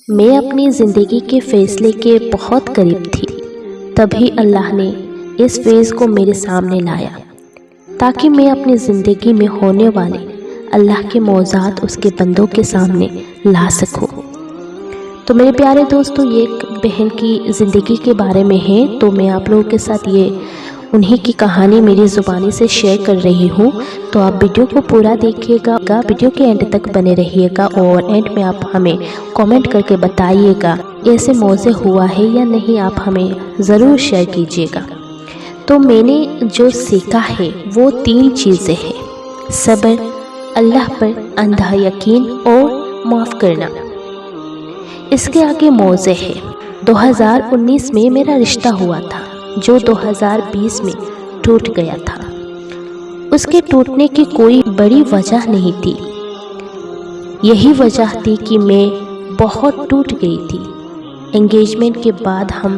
میں اپنی زندگی کے فیصلے کے بہت قریب تھی، تبھی اللہ نے اس فیض کو میرے سامنے لایا تاکہ میں اپنی زندگی میں ہونے والے اللہ کے معجزات اس کے بندوں کے سامنے لا سکوں۔ تو میرے پیارے دوستو، یہ ایک بہن کی زندگی کے بارے میں ہے، تو میں آپ لوگوں کے ساتھ انہی کی کہانی میری زبانی سے شیئر کر رہی ہوں۔ تو آپ ویڈیو کو پورا دیکھیے گا، ویڈیو کے اینڈ تک بنے رہیے گا، اور اینڈ میں آپ ہمیں کامنٹ کر کے بتائیے گا ایسے موضوع ہوا ہے یا نہیں، آپ ہمیں ضرور شیئر کیجیے گا۔ تو میں نے جو سیکھا ہے وہ 3 چیزیں ہیں: صبر، اللہ پر اندھا یقین اور معاف کرنا۔ اس کے آگے موضوع ہے 2019 میں میرا رشتہ ہوا تھا جو 2020 میں ٹوٹ گیا تھا۔ اس کے ٹوٹنے کی کوئی بڑی وجہ نہیں تھی، یہی وجہ تھی کہ میں بہت ٹوٹ گئی تھی۔ انگیجمنٹ کے بعد ہم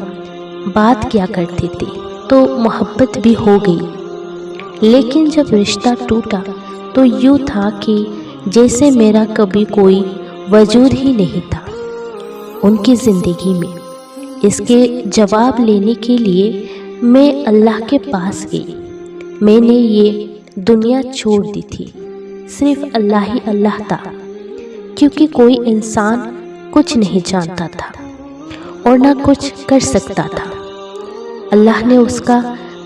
بات کیا کرتے تھے تو محبت بھی ہو گئی، لیکن جب رشتہ ٹوٹا تو یوں تھا کہ جیسے میرا کبھی کوئی وجود ہی نہیں تھا ان کی زندگی میں۔ اس کے جواب لینے کے لیے میں اللہ کے پاس گئی۔ میں نے یہ دنیا چھوڑ دی تھی، صرف اللہ ہی اللہ تھا، کیونکہ کوئی انسان کچھ نہیں جانتا تھا اور نہ کچھ کر سکتا تھا۔ اللہ نے اس کا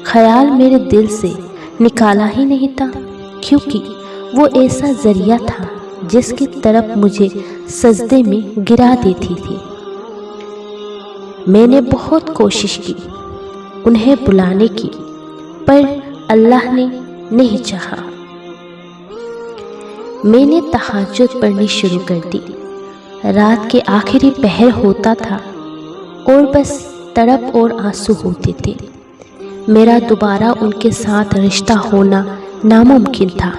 خیال میرے دل سے نکالا ہی نہیں تھا، کیونکہ وہ ایسا ذریعہ تھا جس کی طرف مجھے سجدے میں گرا دیتی تھی۔ میں نے بہت کوشش کی انہیں بلانے کی، پر اللہ نے نہیں چاہا۔ میں نے تہجد پڑھنی شروع کر دی۔ رات کے آخری پہر ہوتا تھا اور بس تڑپ اور آنسو ہوتے تھے۔ میرا دوبارہ ان کے ساتھ رشتہ ہونا ناممکن تھا،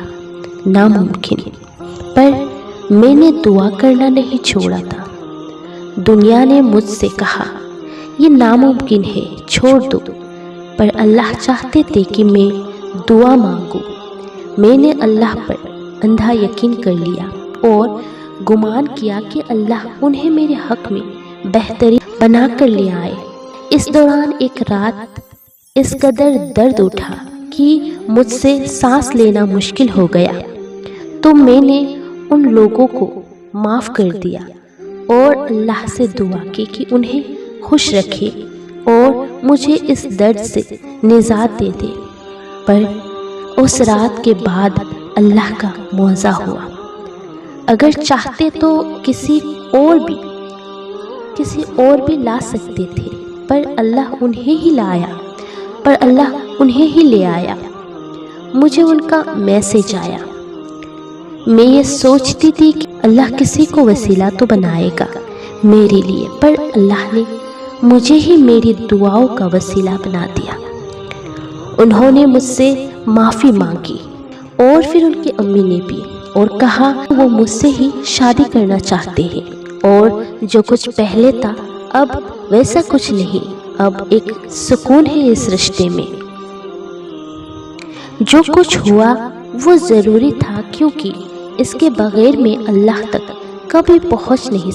ناممکن۔ پر میں نے دعا کرنا نہیں چھوڑا تھا۔ دنیا نے مجھ سے کہا یہ ناممکن ہے، چھوڑ دو، پر اللہ چاہتے تھے کہ میں دعا مانگوں۔ میں نے اللہ پر اندھا یقین کر لیا اور گمان کیا کہ اللہ انہیں میرے حق میں بہترین بنا کر لے آئے۔ اس دوران ایک رات اس قدر درد اٹھا کہ مجھ سے سانس لینا مشکل ہو گیا، تو میں نے ان لوگوں کو معاف کر دیا اور اللہ سے دعا کی کہ انہیں خوش رکھے اور مجھے اس درد سے نجات دے دے۔ پر اس رات کے بعد اللہ کا معجزہ ہوا۔ اگر چاہتے تو کسی اور بھی لا سکتے تھے، پر اللہ انہیں ہی لے آیا۔ مجھے ان کا میسج آیا۔ میں یہ سوچتی تھی کہ اللہ کسی کو وسیلہ تو بنائے گا میرے لیے، پر اللہ نے مجھے ہی میری دعاؤں کا وسیلہ بنا دیا۔ انہوں نے مجھ سے معافی مانگی اور پھر ان کی امی نے بھی، اور کہا وہ مجھ سے ہی شادی کرنا چاہتے ہیں، اور جو کچھ پہلے تھا اب ویسا کچھ نہیں، اب ایک سکون ہے اس رشتے میں۔ جو کچھ ہوا وہ ضروری تھا، کیونکہ اس کے بغیر میں اللہ تک کبھی پہنچ نہیں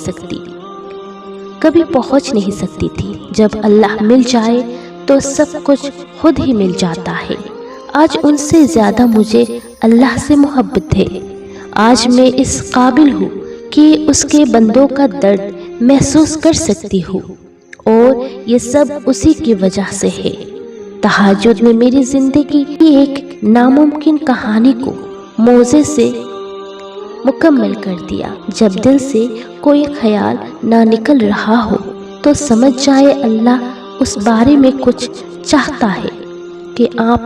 سکتی تھی۔ جب اللہ مل جائے تو سب کچھ خود ہی مل جاتا ہے۔ آج ان سے زیادہ مجھے اللہ سے محبت ہے۔ آج میں اس قابل ہوں کہ اس کے بندوں کا درد محسوس کر سکتی ہوں، اور یہ سب اسی کی وجہ سے ہے۔ تہجد نے میری زندگی کی ایک ناممکن کہانی کو معجزے سے مکمل کر دیا۔ جب دل سے کوئی خیال نہ نکل رہا ہو تو سمجھ جائے اللہ اس بارے میں کچھ چاہتا ہے کہ آپ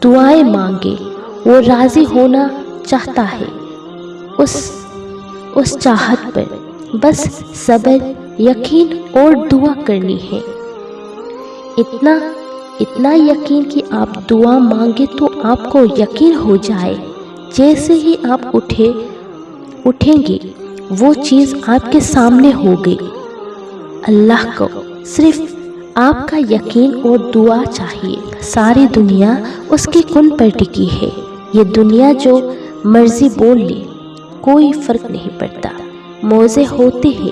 دعائیں مانگے، وہ راضی ہونا چاہتا ہے۔ اس چاہت پر بس صبر، یقین اور دعا کرنی ہے۔ اتنا یقین کہ آپ دعا مانگے تو آپ کو یقین ہو جائے، جیسے ہی آپ اٹھیں گے وہ چیز آپ کے سامنے ہوگی۔ اللہ کو صرف آپ کا یقین اور دعا چاہیے۔ ساری دنیا اس کی کن پر ٹکی ہے۔ یہ دنیا جو مرضی بول لے، کوئی فرق نہیں پڑتا۔ موضوع ہوتے ہیں